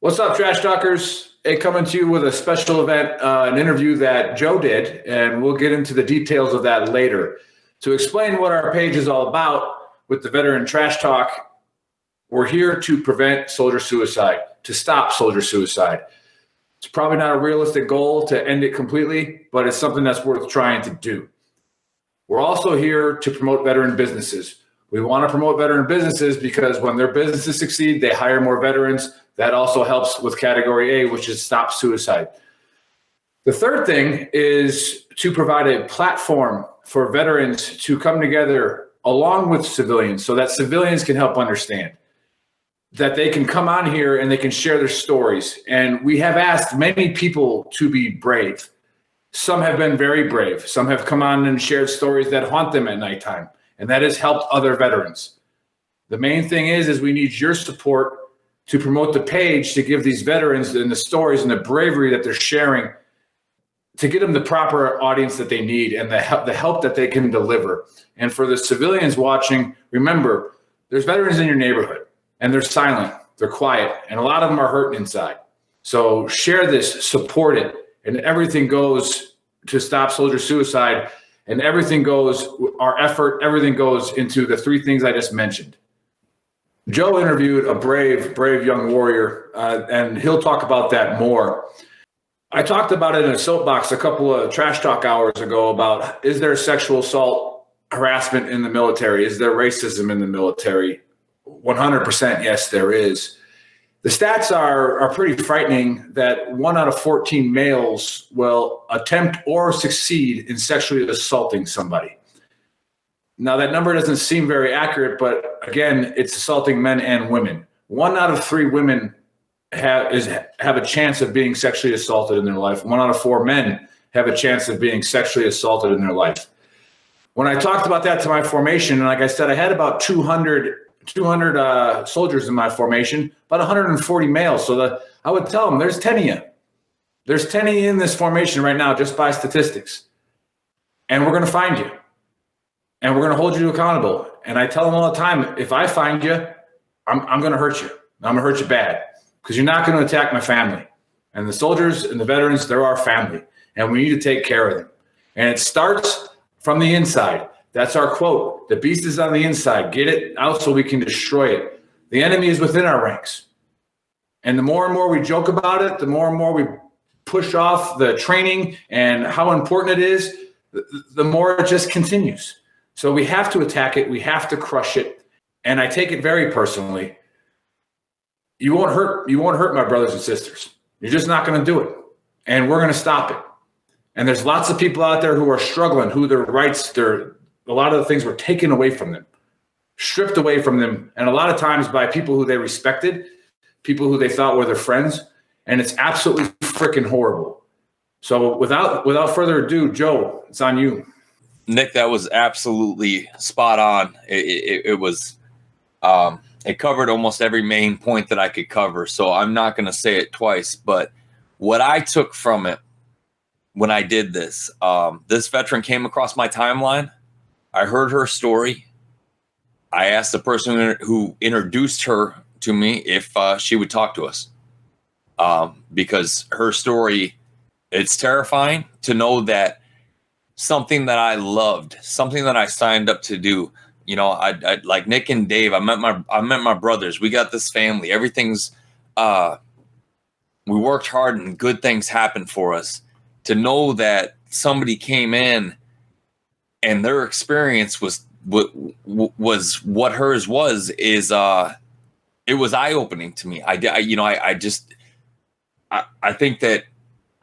What's up, Trash Talkers? Hey, coming to you with a special event, an interview that Joe did, and we'll get into the details of that later. To explain what our page is all about with the Veteran Trash Talk, we're here to prevent soldier suicide, to stop soldier suicide. It's probably not a realistic goal to end it completely, but it's something that's worth trying to do. We're also here to promote veteran businesses. We want to promote veteran businesses because when their businesses succeed, they hire more veterans. That also helps with Category A, which is stop suicide. The third thing is to provide a platform for veterans to come together along with civilians so that civilians can help understand, that they can come on here and they can share their stories. And we have asked many people to be brave. Some have been very brave. Some have come on and shared stories that haunt them at nighttime, and that has helped other veterans. The main thing is we need your support to promote the page, to give these veterans and the stories and the bravery that they're sharing, to get them the proper audience that they need and the help that they can deliver. And for the civilians watching, remember, there's veterans in your neighborhood, and they're silent, they're quiet, and a lot of them are hurting inside. So share this, support it, and everything goes to stop soldier suicide, and everything goes, our effort, everything goes into the three things I just mentioned. Joe interviewed a brave young warrior, and he'll talk about that more. I talked about it in a soapbox a couple of trash talk hours ago about, is there sexual assault harassment in the military? Is there racism in the military? 100% yes, there is. The stats are pretty frightening that 1 out of 14 males will attempt or succeed in sexually assaulting somebody. Now, that number doesn't seem very accurate, but again, it's assaulting men and women. 1 out of 3 women have a chance of being sexually assaulted in their life. 1 out of 4 men have a chance of being sexually assaulted in their life. When I talked about that to my formation, and like I said, I had about 200 soldiers in my formation, about 140 males. So I would tell them, there's 10 of you. There's 10 of you in this formation right now, just by statistics. And we're going to find you. And we're going to hold you accountable. And I tell them all the time, if I find you, I'm going to hurt you. I'm going to hurt you bad because you're not going to attack my family. And the soldiers and the veterans, they're our family. And we need to take care of them. And it starts from the inside. That's our quote. The beast is on the inside. Get it out so we can destroy it. The enemy is within our ranks. And the more and more we joke about it, the more and more we push off the training and how important it is, the more it just continues. So we have to attack it. We have to crush it. And I take it very personally. You won't hurt my brothers and sisters. You're just not going to do it. And we're going to stop it. And there's lots of people out there who are struggling, who their rights, a lot of the things were taken away from them, stripped away from them. And a lot of times by people who they respected, people who they thought were their friends. And it's absolutely freaking horrible. So without further ado, Joe, it's on you. Nick, that was absolutely spot on. It was, it covered almost every main point that I could cover. So I'm not going to say it twice, but what I took from it when I did this, this veteran came across my timeline. I heard her story. I asked the person who introduced her to me if she would talk to us, because her story, it's terrifying to know that something that I loved, something that I signed up to do. You know, I like Nick and Dave. I met my brothers. We got this family. Everything's. We worked hard and good things happened for us. To know that somebody came in and their experience was what hers was is it was eye opening to me. I think that.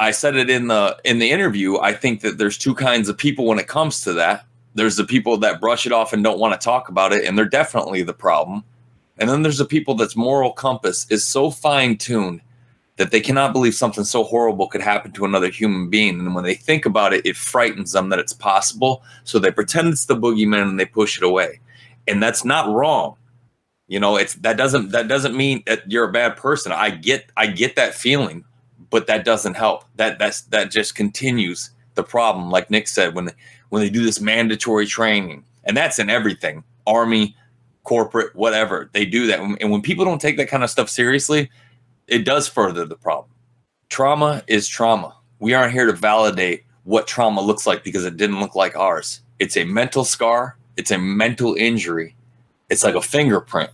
I said it in the interview. I think that there's two kinds of people when it comes to that. There's the people that brush it off and don't want to talk about it, and they're definitely the problem. And then there's the people that's moral compass is so fine-tuned that they cannot believe something so horrible could happen to another human being. And when they think about it, it frightens them that it's possible. So they pretend it's the boogeyman and they push it away. And that's not wrong. You know, that doesn't mean that you're a bad person. I get that feeling. But that doesn't help. That just continues the problem. Like Nick said, when they do this mandatory training, and that's in everything, Army, corporate, whatever, they do that. And when people don't take that kind of stuff seriously, it does further the problem. Trauma is trauma. We aren't here to validate what trauma looks like because it didn't look like ours. It's a mental scar. It's a mental injury. It's like a fingerprint.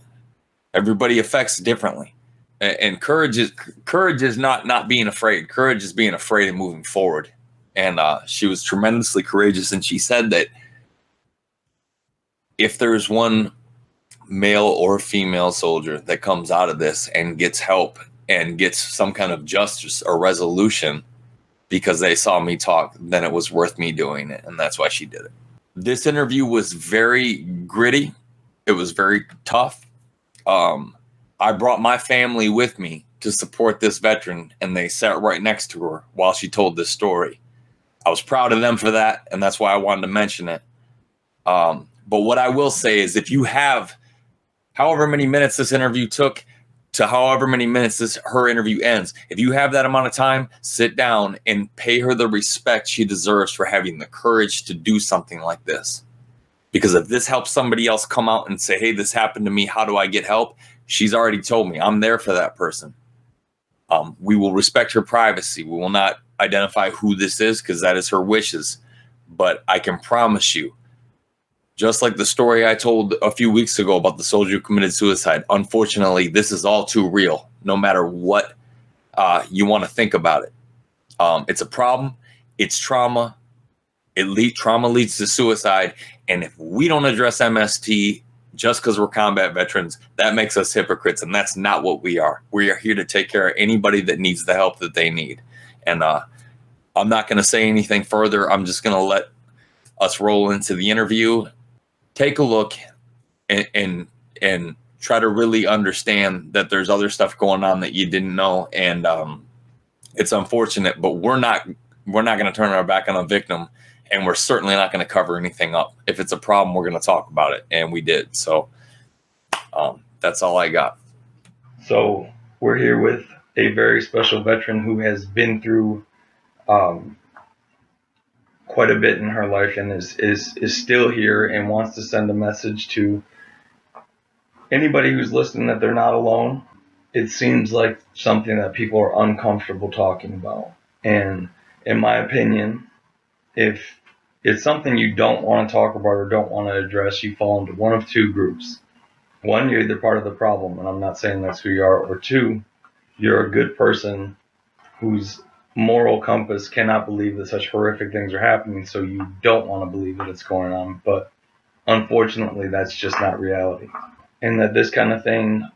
Everybody affects differently. And courage is not being afraid. Courage is being afraid and moving forward. And she was tremendously courageous. And she said that if there's one male or female soldier that comes out of this and gets help and gets some kind of justice or resolution because they saw me talk, then it was worth me doing it. And that's why she did it. This interview was very gritty. It was very tough. I brought my family with me to support this veteran, and they sat right next to her while she told this story. I was proud of them for that, and that's why I wanted to mention it. But what I will say is if you have however many minutes this interview took to however many minutes her interview ends, if you have that amount of time, sit down and pay her the respect she deserves for having the courage to do something like this. Because if this helps somebody else come out and say, hey, this happened to me, how do I get help? She's already told me I'm there for that person. We will respect her privacy. We will not identify who this is because that is her wishes. But I can promise you, just like the story I told a few weeks ago about the soldier who committed suicide, unfortunately, this is all too real, no matter what you want to think about it. It's a problem. It's trauma. Trauma leads to suicide. And if we don't address MST just because we're combat veterans, that makes us hypocrites. And that's not what we are. We are here to take care of anybody that needs the help that they need. And I'm not going to say anything further. I'm just going to let us roll into the interview. Take a look and try to really understand that there's other stuff going on that you didn't know. And it's unfortunate, but we're not going to turn our back on a victim. And we're certainly not going to cover anything up. If it's a problem, we're going to talk about it. And we did. So that's all I got. So we're here with a very special veteran who has been through quite a bit in her life and is still here and wants to send a message to anybody who's listening that they're not alone. It seems like something that people are uncomfortable talking about. And in my opinion, if it's something you don't want to talk about or don't want to address, you fall into one of two groups. One, you're either part of the problem, and I'm not saying that's who you are, or two, you're a good person whose moral compass cannot believe that such horrific things are happening, so you don't want to believe that it's going on. But unfortunately, that's just not reality. And that this kind of thing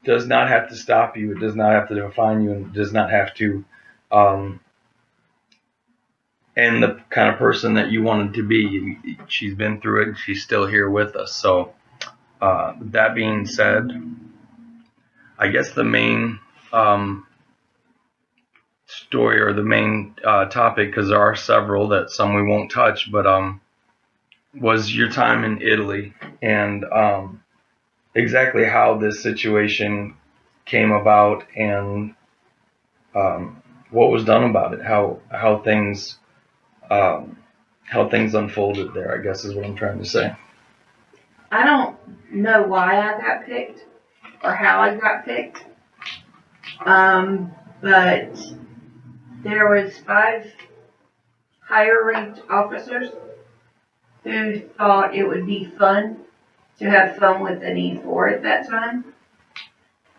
does not have to stop you, it does not have to define you, and it does not have to and the kind of person that you wanted to be. She's been through it and she's still here with us. So that being said, I guess the main story or the main topic, because there are several that some we won't touch, but was your time in Italy and exactly how this situation came about and what was done about it, how things unfolded there, I guess is what I'm trying to say. I don't know why I got picked or how I got picked, but there was 5 higher ranked officers who thought it would be fun to have fun with an E4 at that time.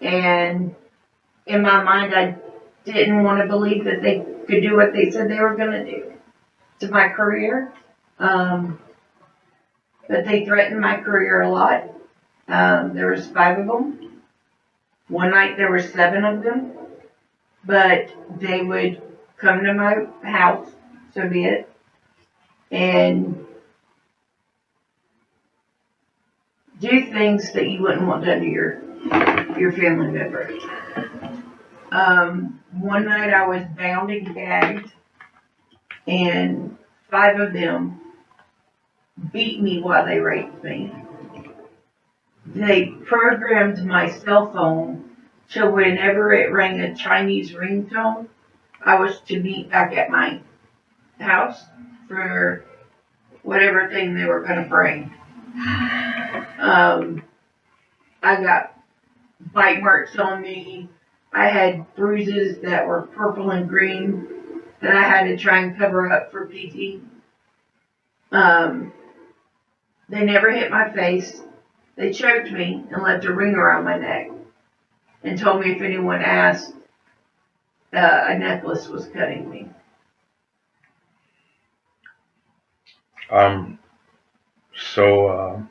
And in my mind, I didn't want to believe that they could do what they said they were going to do to my career. But they threatened my career a lot. There was 5 of them. One night there were 7 of them. But they would come to my house, so be it, and do things that you wouldn't want done to your family member. One night I was bound and gagged, and 5 of them beat me while they raped me. They programmed my cell phone so whenever it rang a Chinese ringtone, I was to be back at my house for whatever thing they were going to bring. I got bite marks on me. I had bruises that were purple and green that I had to try and cover up for PT. They never hit my face. They choked me and left a ring around my neck and told me if anyone asked, a necklace was cutting me. I'm so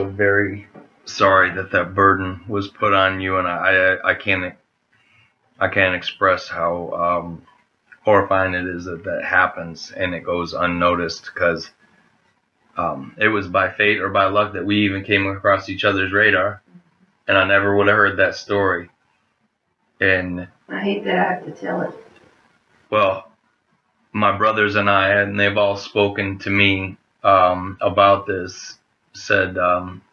very sorry that burden was put on you, and I can't express how horrifying it is that happens and it goes unnoticed, because it was by fate or by luck that we even came across each other's radar, and I never would have heard that story. And I hate that I have to tell it. well, my brothers and they've all spoken to me about this, said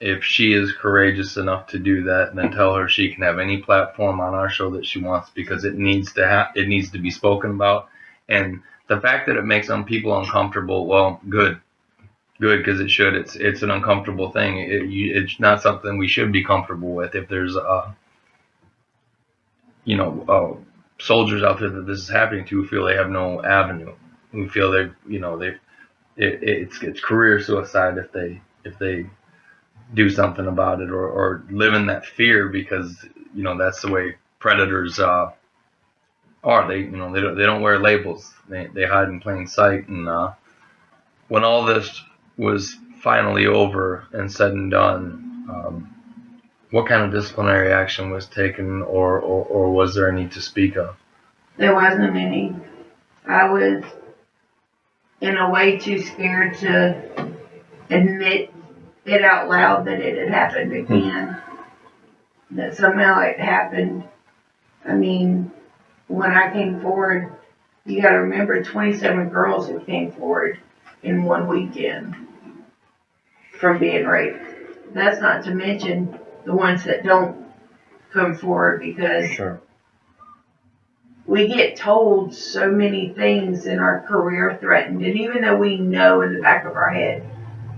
if she is courageous enough to do that, then tell her she can have any platform on our show that she wants, because it needs to be spoken about. And the fact that it makes some people uncomfortable, well, good, because it should. It's an uncomfortable thing. It's not something we should be comfortable with. If there's soldiers out there that this is happening to, who feel they have no avenue, who feel it's career suicide if they do something about it, or live in that fear, because that's the way predators are. They don't wear labels. They hide in plain sight. And when all this was finally over and said and done, what kind of disciplinary action was taken, or was there any to speak of? There wasn't any. I was in a way too scared to admit it out loud that it had happened again. That somehow it happened. I mean, when I came forward, you got to remember 27 girls who came forward in one weekend from being raped. That's not to mention the ones that don't come forward, because Sure. we get told so many things and our career threatened. And even though we know in the back of our head,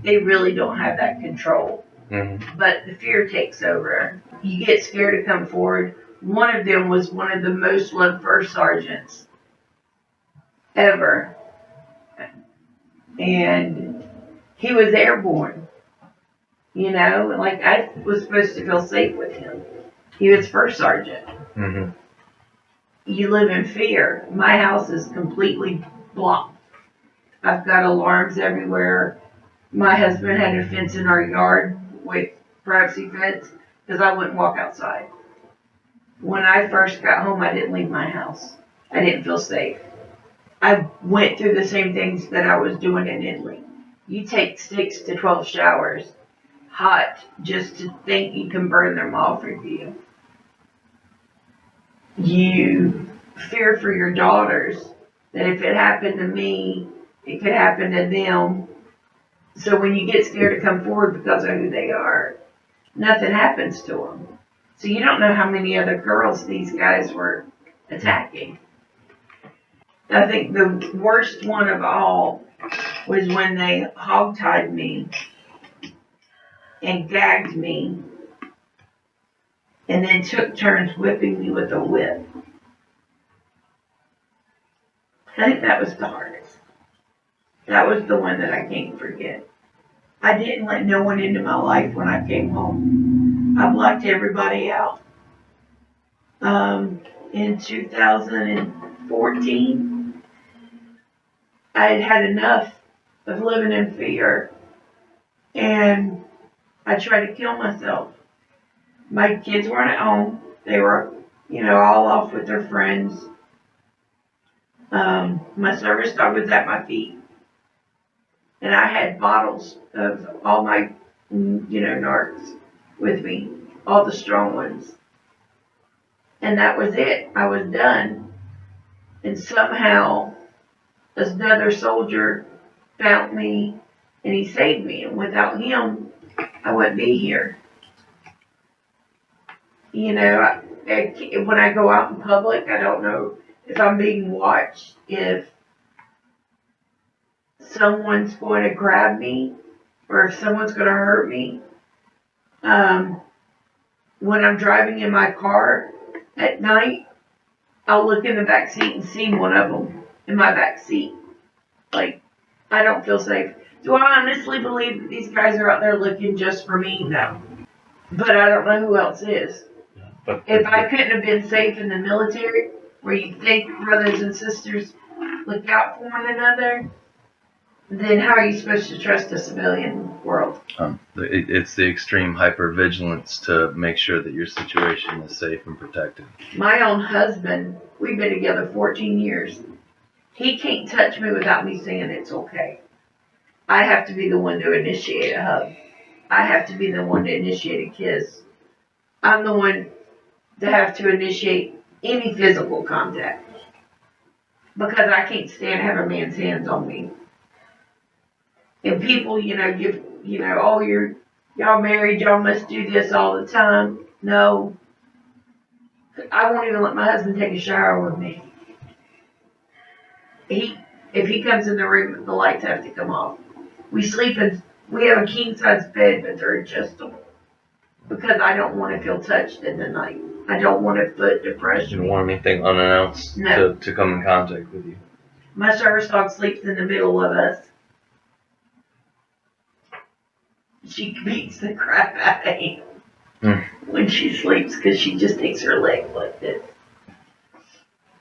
they really don't have that control. Mm-hmm. But the fear takes over. You get scared to come forward. One of them was one of the most loved first sergeants ever. And he was airborne. Like I was supposed to feel safe with him. He was first sergeant. Mm-hmm. You live in fear. My house is completely blocked. I've got alarms everywhere. My husband had a fence in our yard with privacy fence because I wouldn't walk outside. When I first got home, I didn't leave my house. I didn't feel safe. I went through the same things that I was doing in Italy. You take 6 to 12 showers, hot, just to think you can burn them off of you. You fear for your daughters, that if it happened to me, it could happen to them. So when you get scared to come forward because of who they are, nothing happens to them. So you don't know how many other girls these guys were attacking. I think the worst one of all was when they hogtied me and gagged me and then took turns whipping me with a whip. I think that was the hardest. That was the one that I can't forget. I didn't let no one into my life when I came home. I blocked everybody out. In 2014, I had had enough of living in fear, and I tried to kill myself. My kids weren't at home. They were, all off with their friends. My service dog was at my feet. And I had bottles of all my, narcs with me, all the strong ones. And that was it. I was done. And somehow another soldier found me and he saved me. And without him, I wouldn't be here. When I go out in public, I don't know if I'm being watched, if someone's going to grab me or if someone's going to hurt me. When I'm driving in my car, At night, I'll look in the back seat and see one of them in my back seat. Like, I don't feel safe. Do I honestly believe that these guys are out there looking just for me? No. But I don't know who else is. But If I couldn't have been safe in the military, where you think brothers and sisters look out for one another, then how are you supposed to trust a civilian world? It's the extreme hypervigilance to make sure that your situation is safe and protected. My own husband, we've been together 14 years. He can't touch me without me saying it's okay. I have to be the one to initiate a hug. I have to be the one to initiate a kiss. I'm the one to have to initiate any physical contact. Because I can't stand having a man's hands on me. And people, give, oh, y'all married, y'all must do this all the time. No. I won't even let my husband take a shower with me. If he comes in the room, the lights have to come off. We have a king size bed, but they're adjustable. Because I don't want to feel touched in the night. I don't want a foot to press You don't me. want anything unannounced No. to come in contact with you. My service dog sleeps in the middle of us. She beats the crap out of him when she sleeps because she just takes her leg like this.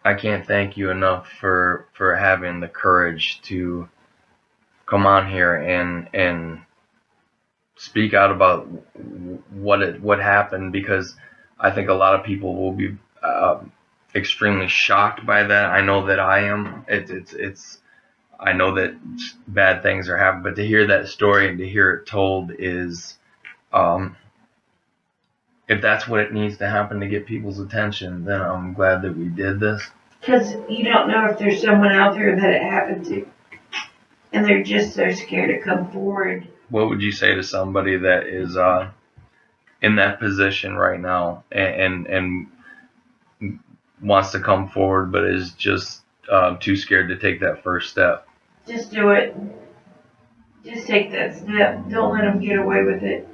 I can't thank you enough for having the courage to come on here and speak out about what happened, because I think a lot of people will be extremely shocked by that. I know that I am. I know that bad things are happening, but to hear that story and to hear it told is, if that's what it needs to happen to get people's attention, then I'm glad that we did this. Because you don't know if there's someone out there that it happened to. And they're just so scared to come forward. What would you say to somebody that is in that position right now and wants to come forward but is just too scared to take that first step? Just do it. Just take that step. Don't let them get away with it.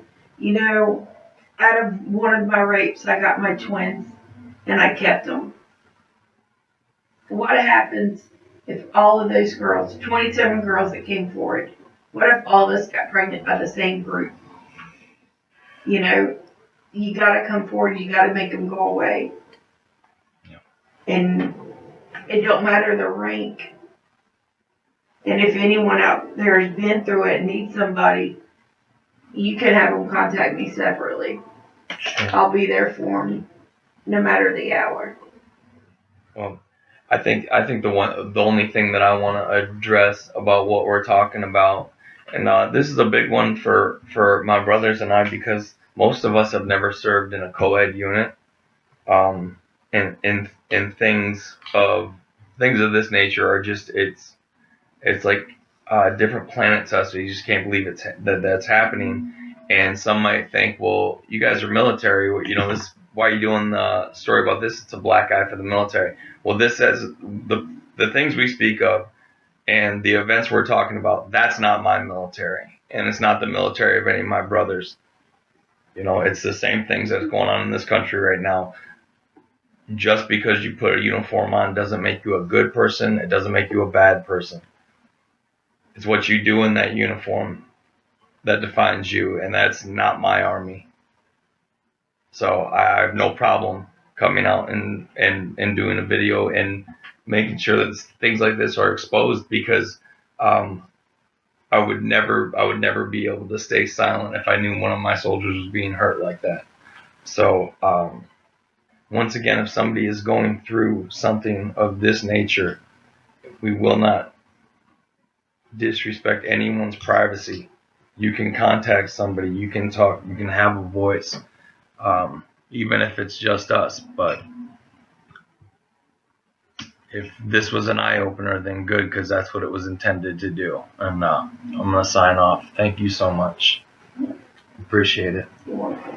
Out of one of my rapes, I got my twins, and I kept them. What happens if all of those girls, 27 girls that came forward, what if all of us got pregnant by the same group? You gotta come forward, you gotta make them go away. Yeah. And it don't matter the rank. And if anyone out there has been through it and needs somebody, you can have them contact me separately. Sure. I'll be there for them, no matter the hour. Well, I think the only thing that I want to address about what we're talking about, and this is a big one for my brothers and I, because most of us have never served in a co-ed unit, and things of this nature are just it's like a different planet to us. So you just can't believe that's happening. And some might think, well, you guys are military. This. Why are you doing the story about this? It's a black eye for the military. Well, this says the things we speak of and the events we're talking about, that's not my military. And it's not the military of any of my brothers. It's the same things that's going on in this country right now. Just because you put a uniform on doesn't make you a good person. It doesn't make you a bad person. It's what you do in that uniform that defines you, and that's not my army. So I have no problem coming out and doing a video and making sure that things like this are exposed, because I would never be able to stay silent if I knew one of my soldiers was being hurt like that. So once again, if somebody is going through something of this nature, we will not disrespect anyone's privacy. You can contact somebody, you can talk, you can have a voice, even if it's just us. But if this was an eye-opener, then good, because that's what it was intended to do. And I'm going to sign off. Thank you so much. Appreciate it. You're welcome.